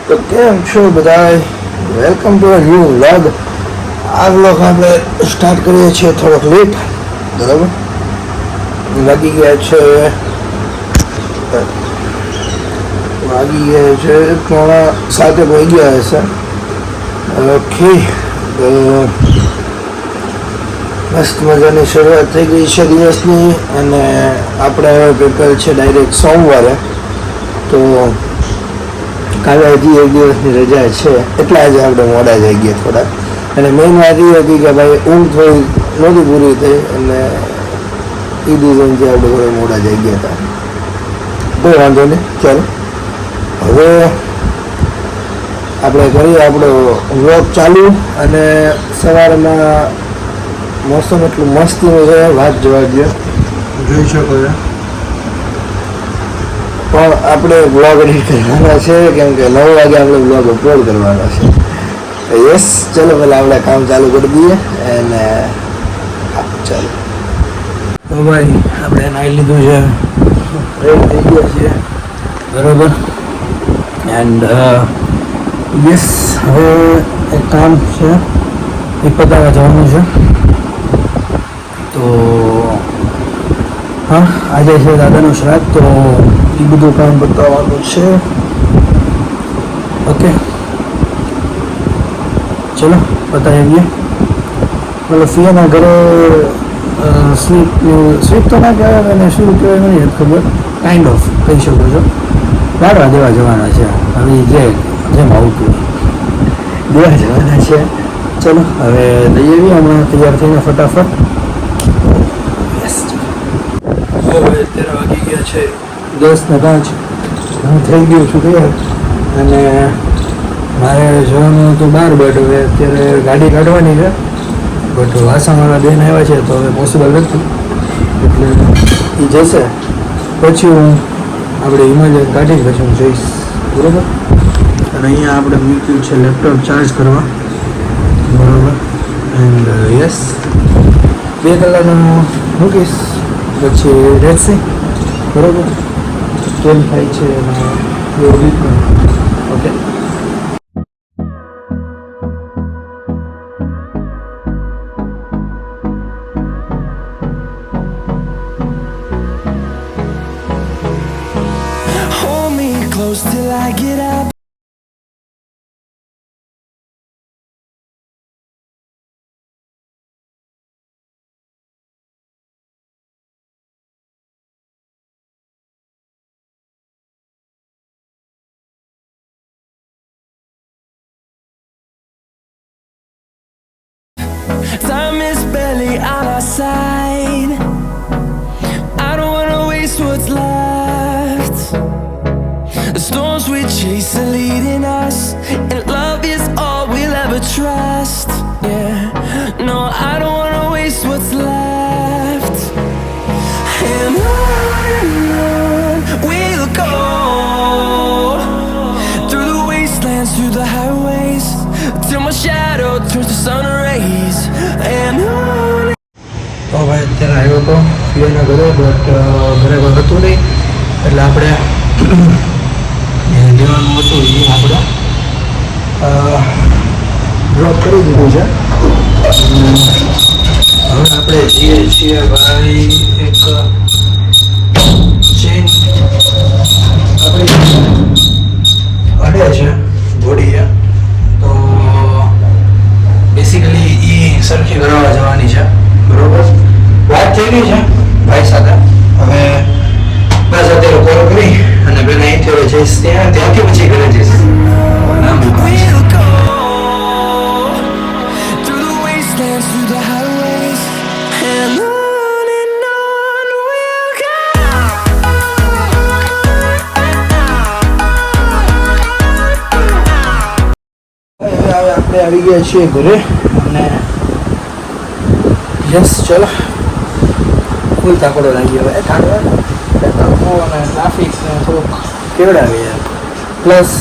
તો કેમ છો બધાય? Welcome to a new vlog. આ વ્લોગ આપણે સ્ટાર્ટ કરીએ છીએ થોડોક લેટ, બરાબર. વાગી ગયા છે 7:30 વાગી ગયા હશે. ઓકે, તો મસ્ત મજાની શરૂઆત થઈ ગઈ છે દિવસની, અને આપણે હવે પેપર છે ડાયરેક્ટ સોમવારે. તો કાલે હજી એક દિવસની રજા છે, એટલે આજે આપણે મોડા જઈ ગયા થોડા. અને મેઇન વાત એ હતી કે ભાઈ ઊંઘ થોડી નહોતી પૂરી થઈ, અને એ રીઝનથી આપણે થોડા મોડા જઈ ગયા હતા. કોઈ વાંધો નહીં, ચાલો હવે આપણે કરીએ આપણો વ્લોગ ચાલુ. અને સવારમાં મોસમ એટલું મસ્તીનું છે, વાત જોવા દે, જોઈ શકો છો. પણ આપણે બ્લોગ એડિટ કરવાના છે, કેમ કે 9 વાગે આપણે બ્લોગ અપલોડ કરવાના છે. યસ, ચલો પહેલાં આપણે કામ ચાલુ કરી દઈએ. અને હા, ચાલો. તો ભાઈ આપણે નાહી લીધું છે, રેડી થઈ ગયા છીએ, બરાબર. એન્ડ યસ, હવે એક કામ છે એ પતાવવા જવાનું છે. તો હા, આજે છે દાદાનું શ્રાદ્ધ, તો એ બધું કામ બતાવવાનું છે. ઓકે, ચલો બતાવી દઈએ. મતલબ ફિયાના ઘરે સ્વીટ તો ના કહેવાય, અને શું કહેવાય મને નથી ખબર, કાઇન્ડ ઓફ કહી શકો છો. લાડવા દેવા જવાના છે, હવે જેમ આવતું દેવા જવાના છે. ચલો હવે દઈ આવીએ હમણાં તૈયાર થઈને ફટાફટ. હવે અત્યારે વાગી ગયા છે 10:05. હું થઈ ગયો છું તૈયાર, અને મારે જવાનું હતું બહાર, બટ હવે અત્યારે ગાડી કાઢવાની છે. બટ વાસણવાળા બેન આવ્યા છે, તો હવે પોસિબલ નથી, એટલે એ જશે પછી હું આપણે હિમાલયન કાઢી પછી હું જઈશ, બરાબર. અને અહીંયા આપણે મૂક્યું છે લેપટોપ ચાર્જ કરવા, બરાબર. એન્ડ યસ, 2 કલાકનું મૂકીશ પછી રહેશે, બરાબર. કેમ થાય છે એમાં એવું રીતનું. Okay, hold me close till I get up. Time is barely on our side. I don't wanna waste what's left. The storms we chase are leading us, and love is all we'll ever trust. Yeah, no, I don't wanna waste what's left. And on we'll go, through the wastelands, through the highways, till my shadow turns to sun rays. And on. તો ભાઈ અત્યારે આવ્યો હતો ફિયાના ઘરે, but ઘરે કોઈ હતું નહીં, એટલે આપણે લેવાનું હતું એ આપણે ડ્રોપ કરી દીધું છે. હવે આપણે જઈએ છીએ ભાઈ એક ચેન આપણી અડે છે ઘોડીએ, તો બેસિકલી એ સરખી કરાવવા જવાની છે, બરોબર. વાત થઈ ગઈ છે ભાઈ સાથે. હવે બસ અત્યારે કોલ કરી અને પેલા અહીંથી હવે જઈશ ત્યાંથી પછી ઘરે જઈશ. નામ We'll go through the wastelands, through the highways, and on we'll go. હવે આપણે આવી ગયા છીએ ઘરે, અને યસ, ચલો ફૂલ તાકડો લાગી. હવે તડકો અને ટ્રાફિક થોડુંક કેવડાવે યાર. પ્લસ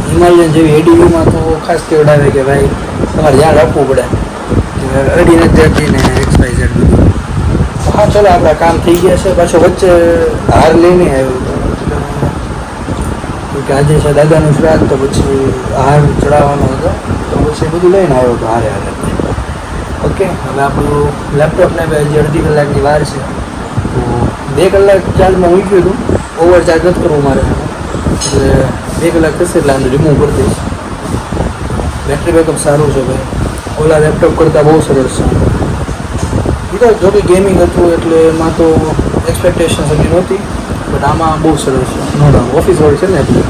હિમાલયન જેવી એડીયુમાં તો ખાસ કેવડાવે કે ભાઈ તમારે ધ્યાન રાખવું પડે, અડીને જતી ને XYZ બધું. હા, ચલો આપણા કામ થઈ ગયા છે. પાછો વચ્ચે હાર લઈને આવ્યો કે આજે છે દાદાનું શ્રાદ્ધ, તો પછી હાર ચડાવવાનો હતો, તો પછી બધું લઈને આવ્યો હતો હારે હારે. ઓકે, હવે આપણું લેપટોપને હજી અડધી કલાકની વાર છે, તો 2 કલાક ચાર્જમાં મૂક્યું હતું. ઓવર ચાર્જ નથી કરવું મારે, એટલે 2 કલાક થશે એટલે આને રિમૂવ કરી દઈશ. બેટરી બેકઅપ સારું છે ભાઈ, ઓલા લેપટોપ કરતાં બહુ સરસ છે. બીજા જો કે ગેમિંગ હતું એટલે એમાં તો એક્સપેક્ટેશન હતી નહોતી, બટ આમાં બહુ સરસ છે. નો ડાઉટ ઓફિસ વર્ક છે ને એટલે.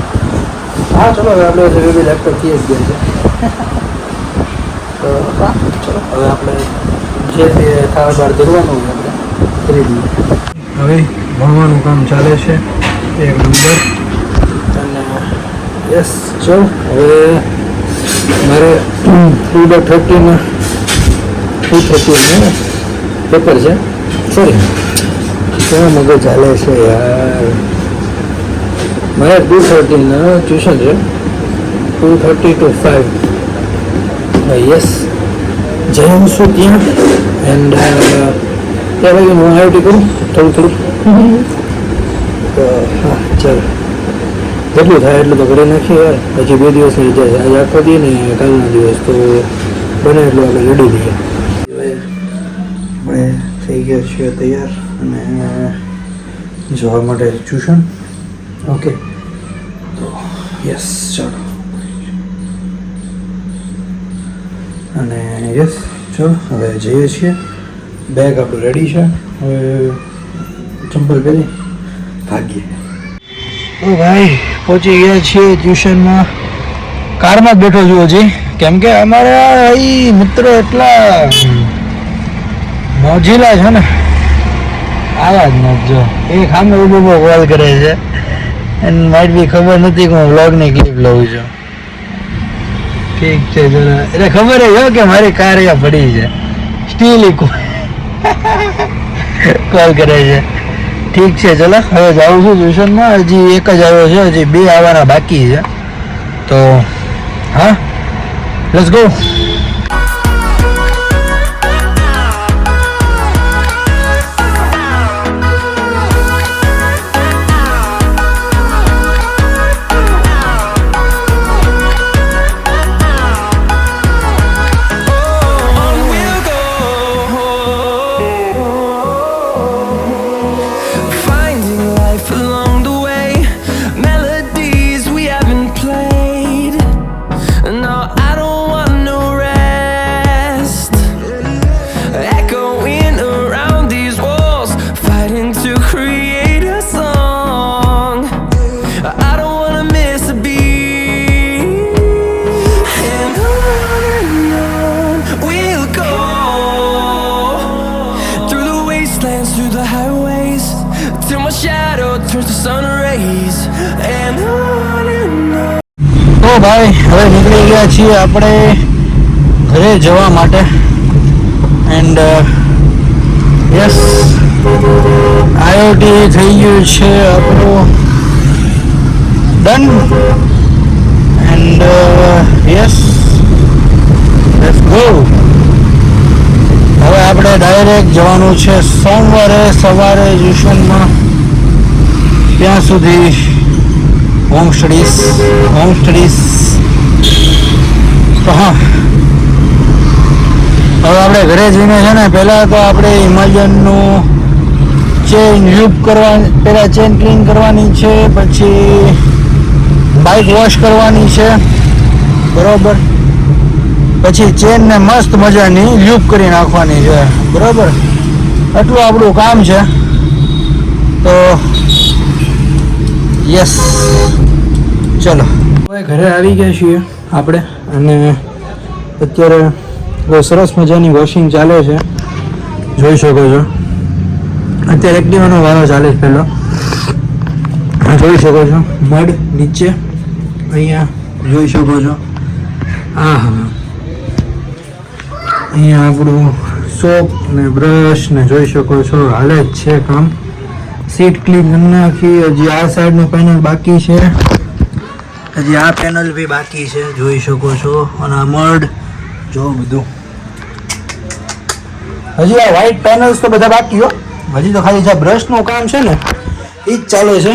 હા ચલો, હવે આપણે બી લેપટોપ થઈ જ ગયા છે. તો હા ચલો, હવે આપણે જે તે ખાવા બાર ધરવાનું હોય આપણે કરી દઈએ. હવે ભણવાનું કામ ચાલે છે 1 નંબર. અને યસ ચલો, હવે મારે 2:30 પેપર છે. સોરી, ક્યાં મગજ ચાલે છે યાર. મારે 2:30 ટ્યુશન છે, 2:30 to 5. યસ, જવું છું ત્યાં. એન્ડ ત્યાં લગી હું આઈટી કરું થોડું. તો હા ચાલો, જેટલું થાય એટલું તો કરી નાખીએ યાર. પછી 2 દિવસની રજા છે, આજે આખો દી ને કાલનો દિવસ, તો બને એટલું આપણે રેડી દઈએ. આપણે થઈ ગયા છીએ તૈયાર અને જવા માટે ટ્યુશન. ઓકે, તો યસ ચાલો. અને યસ ચલો, હવે જઈએ છીએ. બેગ આપણું રેડી છે, હવે ચંપલ પહેરી ભાગીએ. તો ભાઈ પહોંચી ગયા છીએ ટ્યુશનમાં. કારમાં જ બેઠો છું હજી, કેમ કે અમારા અહીં મિત્રો એટલા મોજીલા છે ને, આવા જ નથી. જો એ સામે ઉભો કોલ કરે છે, એને માઇટ બી ખબર નથી કે હું વ્લોગની ક્લિપ લઉં છું. ઠીક છે ચલો, એટલે ખબર જ કે મારી કાર અહીંયા પડી છે, સ્ટીલ કોલ કરે છે. ઠીક છે ચલો, હવે જાઉં છું ટ્યુશનમાં. હજી 1 જ આવ્યો છે, હજી 2 આવવાના બાકી છે. તો હા, લેટ્સ ગો. તો ભાઈ હવે નીકળી ગયા છીએ આપણે ઘરે જવા માટે. એન્ડ યસ, આઈઓટી થઈ ગયું છે આપણું done. And yes, let's go. હવે આપણે ડાયરેક્ટ જવાનું છે સોમવારે સવારે ટ્યુશનમાં. ત્યાં સુધી હોમ સ્ટડીઝ. તો હા, હવે આપણે ઘરે જઈને છે ને પહેલાં તો આપણે ઇમેજનનું ચેન લૂપ કરવાની, પહેલાં ચેન ક્લીન કરવાની છે, પછી બાઇક વોશ કરવાની છે, બરાબર. પછી ચેનને મસ્ત મજાની લૂપ કરી નાખવાની છે, બરાબર. આટલું આપણું કામ છે. તો યસ ચલો, હવે ઘરે આવી ગયા છીએ આપણે. અને અત્યારે બહુ સરસ મજાની વોશિંગ ચાલે છે, જોઈ શકો છો. અત્યારે એક્ટિવાનો વારો ચાલે છે પહેલો, જોઈ શકો છો. મડ નીચે અહીંયા જોઈ શકો છો. હા હા, અહીંયા આપણું સોપ ને બ્રશ ને જોઈ શકો છો, હાલે જ છે કામ. સીટ ક્લીન કરી નાખી. હજી આ સાઈડનું પેનલ બાકી છે, હજી આ પેનલ બી બાકી છે, જોઈ શકો છો. અને આ મડ જો બધું, હજી આ વ્હાઈટ પેનલ્સ તો બધા બાકી હો. હજી તો ખાલી જે બ્રશનું કામ છે ને એ જ ચાલે છે.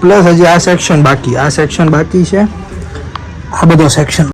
પ્લસ હજી આ સેક્શન બાકી છે, આ બધો સેક્શન